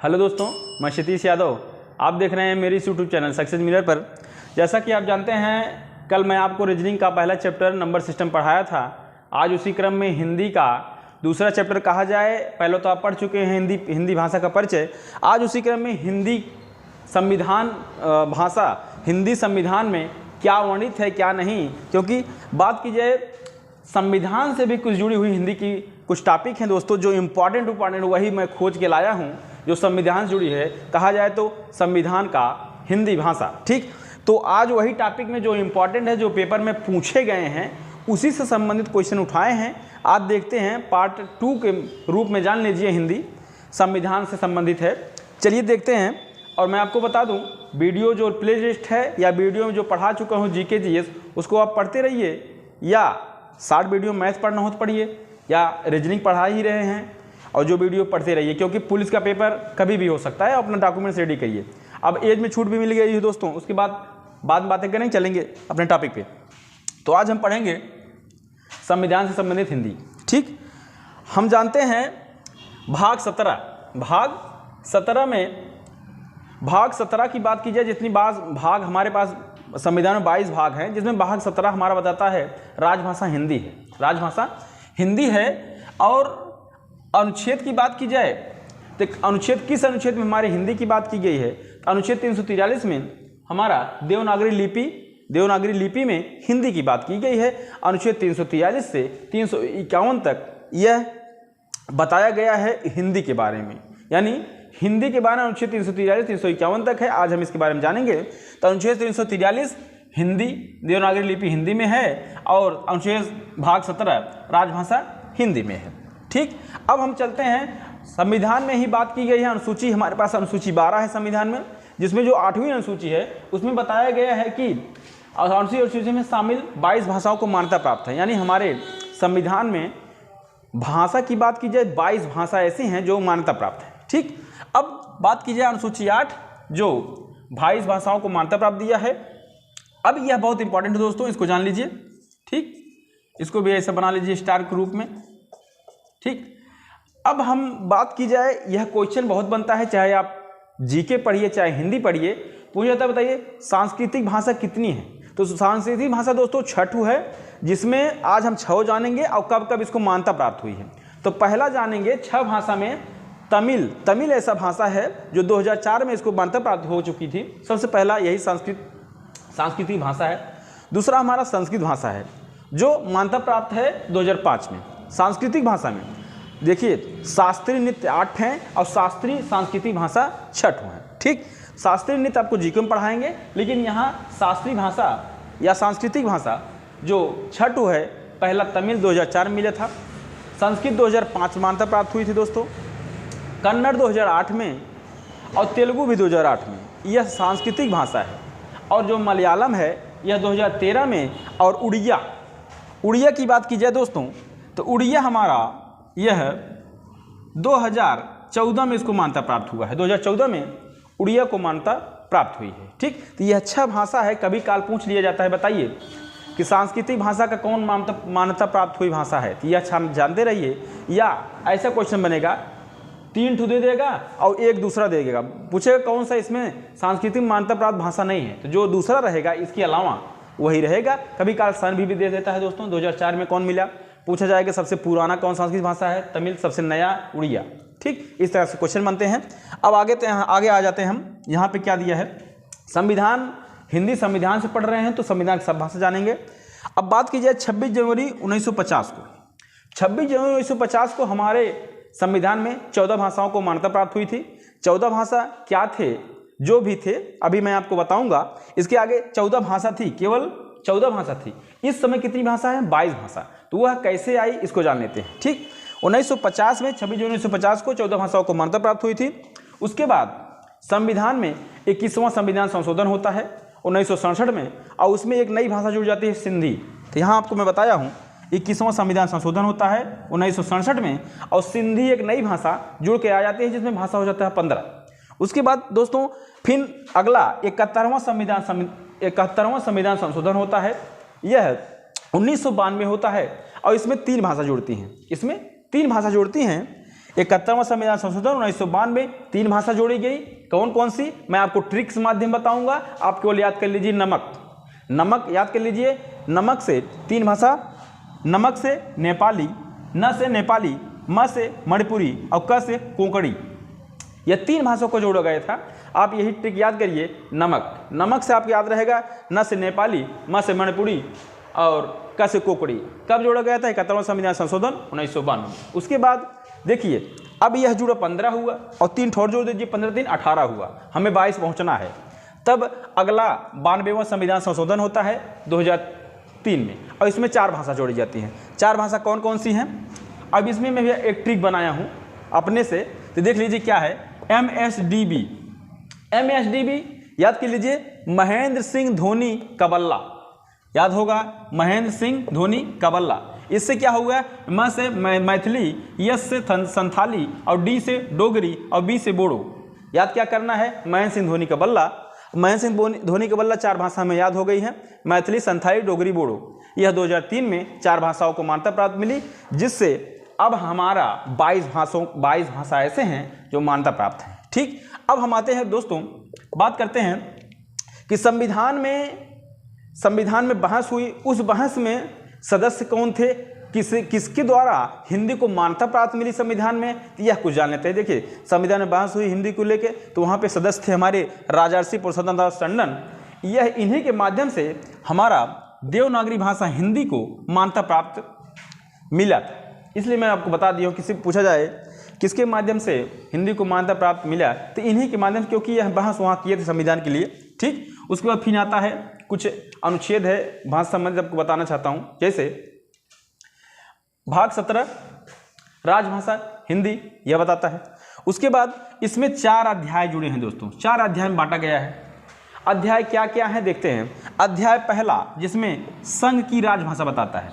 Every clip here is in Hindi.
हेलो दोस्तों, मैं क्षितिज यादव। आप देख रहे हैं मेरी यूट्यूब चैनल सक्सेस मिरर पर। जैसा कि आप जानते हैं, कल मैं आपको रीजनिंग का पहला चैप्टर नंबर सिस्टम पढ़ाया था। आज उसी क्रम में हिंदी का दूसरा चैप्टर कहा जाए। पहले तो आप पढ़ चुके हैं हिंदी भाषा का परिचय। आज उसी क्रम में हिंदी संविधान भाषा, हिंदी संविधान में क्या वर्णित है क्या नहीं, क्योंकि बात की जाए संविधान से भी कुछ जुड़ी हुई हिंदी की कुछ टॉपिक हैं दोस्तों, जो इम्पॉर्टेंट वही मैं खोज के लाया हूँ, जो संविधान से जुड़ी है। कहा जाए तो संविधान का हिंदी भाषा, ठीक। तो आज वही टॉपिक में जो इम्पॉर्टेंट है, जो पेपर में पूछे गए हैं, उसी से संबंधित क्वेश्चन उठाए हैं। आज देखते हैं पार्ट 2 के रूप में, जान लीजिए हिंदी संविधान से संबंधित है। चलिए देखते हैं। और मैं आपको बता दूं, वीडियो जो प्ले लिस्ट है या वीडियो में जो पढ़ा चुका हूं जीके जीएस, उसको आप पढ़ते रहिए, या शॉर्ट वीडियो मैथ पढ़ना हो तो पढ़िए, या रीजनिंग पढ़ा ही रहे हैं और जो वीडियो पढ़ते रहिए, क्योंकि पुलिस का पेपर कभी भी हो सकता है। अपना डॉक्यूमेंट्स रेडी करिए। अब एज में छूट भी मिल गई है दोस्तों, उसके बाद बातें करेंगे, चलेंगे अपने टॉपिक पे। तो आज हम पढ़ेंगे संविधान से संबंधित हिंदी, ठीक। हम जानते हैं भाग 17 की बात की जाए, जितनी भाग हमारे पास संविधान में 22 भाग हैं, जिसमें भाग 17 हमारा बताता है राजभाषा हिंदी है। राजभाषा हिंदी है। और अनुच्छेद की बात की जाए तो किस अनुच्छेद में हमारे हिंदी की बात की गई है? अनुच्छेद 343 में हमारा देवनागरी लिपि में हिंदी की बात की गई है। अनुच्छेद 343 से 351 तक यह बताया गया है हिंदी के बारे में, यानी हिंदी के बारे में अनुच्छेद 343 351 तक है। आज हम इसके बारे में जानेंगे। तो अनुच्छेद 343 हिंदी, देवनागरी लिपि हिंदी में है, और अनुच्छेद भाग 17 राजभाषा हिंदी में है, ठीक। अब हम चलते हैं, संविधान में ही बात की गई है। अनुसूची हमारे पास अनुसूची 12 है संविधान में, जिसमें जो 8वीं अनुसूची है उसमें बताया गया है कि अनुसूची में शामिल 22 भाषाओं को मान्यता प्राप्त है। यानी हमारे संविधान में भाषा की बात की जाए, 22 भाषा ऐसी हैं जो मान्यता प्राप्त है, ठीक। अब बात की जाए अनुसूची 8, जो 22 भाषाओं को मान्यता प्राप्त दिया है। अब यह बहुत इंपॉर्टेंट है दोस्तों, इसको जान लीजिए, ठीक। इसको भी ऐसा बना लीजिए स्टार के रूप में, ठीक। अब हम बात की जाए, यह क्वेश्चन बहुत बनता है, चाहे आप जीके पढ़िए चाहे हिंदी पढ़िए। पूछा जाता है बताइए सांस्कृतिक भाषा कितनी है? तो सांस्कृतिक भाषा दोस्तों 6 है, जिसमें आज हम 6 जानेंगे और कब कब इसको मान्यता प्राप्त हुई है। तो पहला जानेंगे 6 भाषा में तमिल ऐसा भाषा है जो 2004 में इसको मान्यता प्राप्त हो चुकी थी। सबसे पहला यही सांस्कृतिक भाषा है। दूसरा हमारा संस्कृत भाषा है, जो मान्यता प्राप्त है 2005 में। सांस्कृतिक भाषा में देखिए शास्त्रीय नृत्य 8 हैं और शास्त्रीय सांस्कृतिक भाषा 6 हैं, ठीक। शास्त्रीय नृत्य आपको जीके में पढ़ाएंगे, लेकिन यहाँ शास्त्रीय भाषा या सांस्कृतिक भाषा जो 6 है, पहला तमिल 2004 में मिला था। संस्कृत 2005 मान्यता प्राप्त हुई थी दोस्तों। कन्नड़ 2008 में और तेलुगु भी 2008 में, यह सांस्कृतिक भाषा है। और जो मलयालम है यह 2013 में। और उड़िया की बात की जाए दोस्तों, तो उड़िया हमारा यह 2014 में इसको मान्यता प्राप्त हुआ है। 2014 में उड़िया को मान्यता प्राप्त हुई है, ठीक। तो यह अच्छा भाषा है। कभी काल पूछ लिया जाता है बताइए कि सांस्कृतिक भाषा का कौन मान्यता प्राप्त हुई भाषा है, तो यह अच्छा जानते रहिए। या ऐसा क्वेश्चन बनेगा 3 ठो दे देगा और एक दूसरा दे देगा, पूछेगा कौन सा इसमें सांस्कृतिक मान्यता प्राप्त भाषा नहीं है, तो जो दूसरा रहेगा इसके अलावा वही रहेगा। कभी काल सन भी दे देता है दोस्तों। 2004 में कौन मिला? पूछा जाएगा सबसे पुराना कौन संस्कृत भाषा है? तमिल। सबसे नया उड़िया, ठीक। इस तरह से क्वेश्चन बनते हैं। अब आगे आ जाते हैं हम। यहाँ पे क्या दिया है? संविधान, हिंदी संविधान से पढ़ रहे हैं तो संविधान की सब भाषा जानेंगे। अब बात की जाए 26 जनवरी 1950 को। 26 जनवरी 1950 को हमारे संविधान में 14 भाषाओं को मान्यता प्राप्त हुई थी। 14 भाषा क्या थे? जो भी थे अभी मैं आपको बताऊंगा। इसके आगे 14 भाषा थी, केवल 14 भाषा थी। इस समय कितनी भाषा है? 22 भाषा। तो वह कैसे आई इसको जान लेते हैं, ठीक। 1950 में 26 जनवरी 1950 को 14 भाषाओं को मान्यता प्राप्त हुई थी। उसके बाद संविधान में 21वां संविधान संशोधन होता है 1967 में, और उसमें एक नई भाषा जुड़ जाती है, सिंधी। तो यहाँ आपको मैं बताया हूँ 21वां संविधान संशोधन होता है 1967 में, और सिंधी एक नई भाषा जुड़ के आ जाती है, जिसमें भाषा हो जाता है 15। उसके बाद दोस्तों फिर अगला 71वां संविधान संशोधन होता है। यह 1992 होता है, और इसमें 3 भाषा जुड़ती हैं। 71वां संविधान संशोधन 1992 3 भाषा जोड़ी गई। कौन कौन सी, मैं आपको ट्रिक्स माध्यम बताऊंगा। आप केवल याद कर लीजिए नमक, नमक याद कर लीजिए। नमक से 3 भाषा, नमक से नेपाली, न से नेपाली, म से मणिपुरी और क से कोंकणी, यह 3 भाषाओं को जोड़ा गया था। आप यही ट्रिक याद करिए। नमक, नमक से आपको याद रहेगा न से नेपाली, म से मणिपुरी और क से कोंकणी। कब जोड़ा गया था? 71वां संविधान संशोधन 1992। उसके बाद देखिए अब यह जुड़ा 15 हुआ और 3 ठोर जोड़ दीजिए, 15 3 18 हुआ, हमें 22 पहुंचना है। तब अगला 92वां संविधान संशोधन होता है 2003 में और इसमें 4 भाषा जोड़ी जाती हैं। 4 भाषा कौन कौन सी हैं? अब इसमें मैं एक ट्रिक बनाया हूँ अपने से, तो देख लीजिए क्या है। MSDB, MSDB याद कर लीजिए, महेंद्र सिंह धोनी कबल्ला, याद होगा महेंद्र सिंह धोनी कबल्ला। इससे क्या होगा? म से मैथिली, यस से संथाली और डी से डोगरी और बी से बोडो। याद क्या करना है? महेंद्र सिंह धोनी कबल्ला। महेंद्र सिंह धोनी कबल्ला 4 भाषा में याद हो गई है, मैथिली, संथाली, डोगरी, बोडो। यह 2003 में 4 भाषाओं को मान्यता प्राप्त मिली, जिससे अब हमारा 22 भाषा ऐसे हैं जो मान्यता प्राप्त हैं। ठीक, अब हम आते हैं दोस्तों, बात करते हैं कि संविधान में बहस हुई। उस बहस में सदस्य कौन थे, किसके द्वारा हिंदी को मान्यता प्राप्त मिली संविधान में, यह कुछ जान लेते हैं। देखिए संविधान में बहस हुई हिंदी को लेके, तो वहाँ पे सदस्य थे हमारे राजर्षि पुरुषोत्तम दास टंडन। यह इन्हीं के माध्यम से हमारा देवनागरी भाषा हिंदी को मान्यता प्राप्त मिला था। इसलिए मैं आपको बता दिया हूँ, किसी पूछा जाए किसके माध्यम से हिंदी को मान्यता प्राप्त मिला, तो इन्हीं के माध्यम से, क्योंकि यह बहस वहाँ किए थे संविधान के लिए। ठीक, उसके बाद फिर आता है कुछ अनुच्छेद है भाषा संबंधित, आपको बताना चाहता हूँ। जैसे भाग 17 राजभाषा हिंदी, यह बताता है। उसके बाद इसमें 4 अध्याय जुड़े हैं दोस्तों, 4 अध्याय में बांटा गया है। अध्याय क्या क्या है देखते हैं। अध्याय पहला, जिसमें संघ की राजभाषा बताता है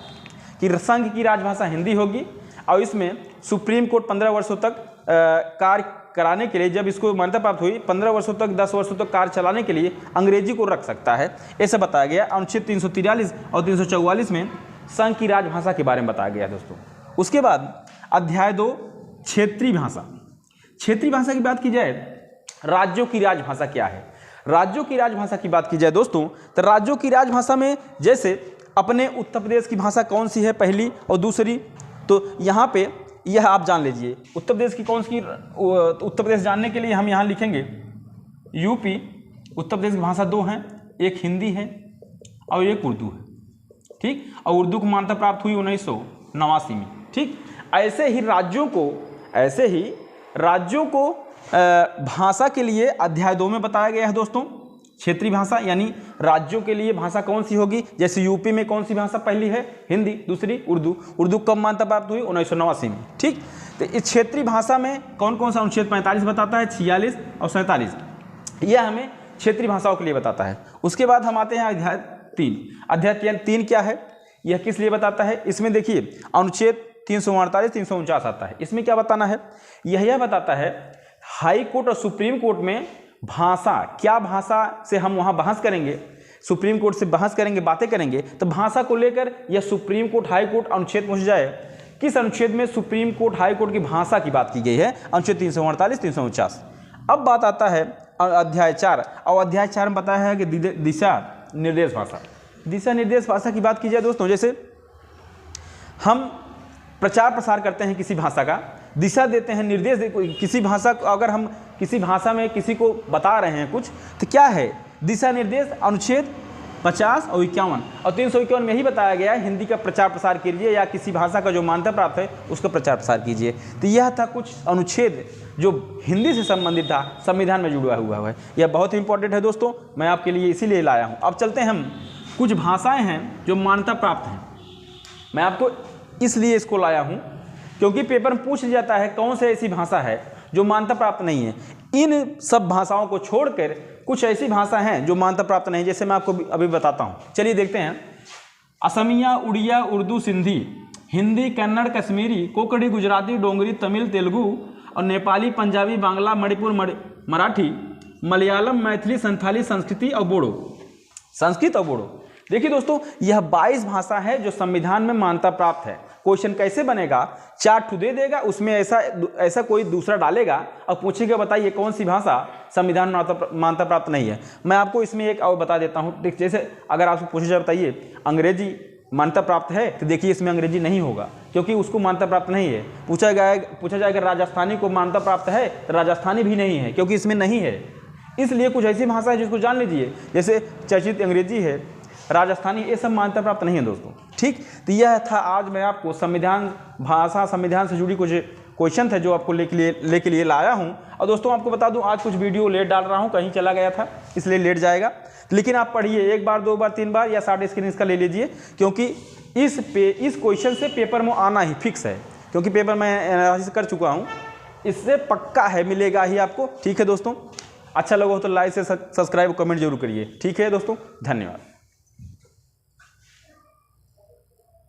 कि संघ की राजभाषा हिंदी होगी, और इसमें सुप्रीम कोर्ट 15 वर्षों तक कार्य कराने के लिए, जब इसको मान्यता प्राप्त हुई, 15 वर्षों तक 10 वर्षों तक कार्य चलाने के लिए अंग्रेजी को रख सकता है, ऐसा बताया गया। अनुच्छेद 343 और 344 में संघ की राजभाषा के बारे में बताया गया दोस्तों। उसके बाद अध्याय 2 क्षेत्रीय भाषा। क्षेत्रीय भाषा की बात की जाए, राज्यों की राजभाषा क्या है। राज्यों की राजभाषा की बात की जाए दोस्तों, तो राज्यों की राजभाषा में जैसे अपने उत्तर प्रदेश की भाषा कौन सी है पहली और दूसरी, तो यहाँ पे यह आप जान लीजिए। उत्तर प्रदेश की कौन सी, उत्तर प्रदेश जानने के लिए हम यहाँ लिखेंगे यूपी। उत्तर प्रदेश की भाषा 2 हैं, एक हिंदी है और एक उर्दू है। ठीक, और उर्दू को मान्यता प्राप्त हुई 1989 में। ठीक, ऐसे ही राज्यों को भाषा के लिए अध्याय 2 में बताया गया है दोस्तों। क्षेत्रीय भाषा यानी राज्यों के लिए भाषा कौन सी होगी, जैसे यूपी में कौन सी भाषा पहली है, हिंदी, दूसरी उर्दू। उर्दू कब मान्यता प्राप्त हुई? 1989 में। ठीक, तो इस क्षेत्रीय भाषा में कौन कौन सा अनुच्छेद 45 बताता है, 46 और 47, यह हमें क्षेत्रीय भाषाओं के लिए बताता है। उसके बाद हम आते हैं अध्याय 3। अध्याय 3 क्या है, यह किस लिए बताता है? इसमें देखिए अनुच्छेद 348 349 आता है। इसमें क्या बताना है? यह बताता है हाई कोर्ट और सुप्रीम कोर्ट में भाषा, क्या भाषा से हम वहाँ बहस करेंगे, सुप्रीम कोर्ट से बहस करेंगे, बातें करेंगे, तो भाषा को लेकर यह सुप्रीम कोर्ट हाई कोर्ट अनुच्छेद पहुँच जाए। किस अनुच्छेद में सुप्रीम कोर्ट हाई कोर्ट की भाषा की बात की गई है? अनुच्छेद 348 349। अब बात आता है अध्याय 4, और अध्याय 4 में बताया है कि दिशा निर्देश भाषा। दिशा निर्देश भाषा की बात की जाए दोस्तों, जैसे हम प्रचार प्रसार करते हैं किसी भाषा का, दिशा देते हैं, निर्देश किसी भाषा को, अगर हम किसी भाषा में किसी को बता रहे हैं कुछ, तो क्या है दिशा निर्देश? अनुच्छेद 50 और 51 और 351 में यही बताया गया है, हिंदी का प्रचार प्रसार कीजिए या किसी भाषा का जो मान्यता प्राप्त है उसका प्रचार प्रसार कीजिए। तो यह था कुछ अनुच्छेद जो हिंदी से संबंधित था, संविधान में जुड़ा हुआ है। यह बहुत ही इंपॉर्टेंट है दोस्तों, मैं आपके लिए इसीलिए लाया हूँ। अब चलते हैं हम, कुछ भाषाएँ हैं जो मान्यता प्राप्त हैं। मैं आपको इसलिए इसको लाया हूँ क्योंकि पेपर में पूछ जाता है कौन सी ऐसी भाषा है जो मान्यता प्राप्त नहीं है। इन सब भाषाओं को छोड़कर कुछ ऐसी भाषा हैं जो मान्यता प्राप्त नहीं, जैसे मैं आपको अभी बताता हूँ। चलिए देखते हैं। असमिया, उड़िया, उर्दू, सिंधी, हिंदी, कन्नड़, कश्मीरी, कोंकणी, गुजराती, डोंगरी, तमिल, तेलुगु और नेपाली, पंजाबी, बांग्ला, मणिपुर, मराठी, मलयालम, मैथिली, संथाली, संस्कृत और बोडो। देखिए दोस्तों, यह 22 भाषा है जो संविधान में मान्यता प्राप्त है। क्वेश्चन कैसे बनेगा, 4 ठू दे देगा, उसमें ऐसा कोई दूसरा डालेगा और पूछेगा बताइए कौन सी भाषा संविधान मान्यता प्राप्त नहीं है। मैं आपको इसमें एक और बता देता हूँ, जैसे अगर आपसे पूछा जाए बताइए अंग्रेजी मान्यता प्राप्त है, तो देखिए इसमें अंग्रेजी नहीं होगा क्योंकि उसको मान्यता प्राप्त नहीं है। पूछा जाएगा राजस्थानी को मान्यता प्राप्त है, तो राजस्थानी भी नहीं है क्योंकि इसमें नहीं है। इसलिए कुछ ऐसी भाषा है जिसको जान लीजिए, जैसे चर्चित अंग्रेजी है, राजस्थानी, ये सब मान्यता प्राप्त नहीं है दोस्तों। ठीक, तो यह था आज मैं आपको संविधान भाषा संविधान से जुड़ी कुछ क्वेश्चन थे जो आपको लेके लिए लाया हूं। और दोस्तों आपको बता दूं आज कुछ वीडियो लेट डाल रहा हूं, कहीं चला गया था इसलिए लेट जाएगा, लेकिन आप पढ़िए 1 बार 2 बार 3 बार या 60 स्क्रीन इसका ले लीजिए, क्योंकि इस क्वेश्चन से पेपर में आना ही फिक्स है, क्योंकि पेपर मैं एनालिसिस कर चुका हूँ, इससे पक्का है मिलेगा ही आपको। ठीक है दोस्तों, अच्छा लगा हो तो लाइक से सब्सक्राइब कमेंट जरूर करिए। ठीक है दोस्तों, धन्यवाद।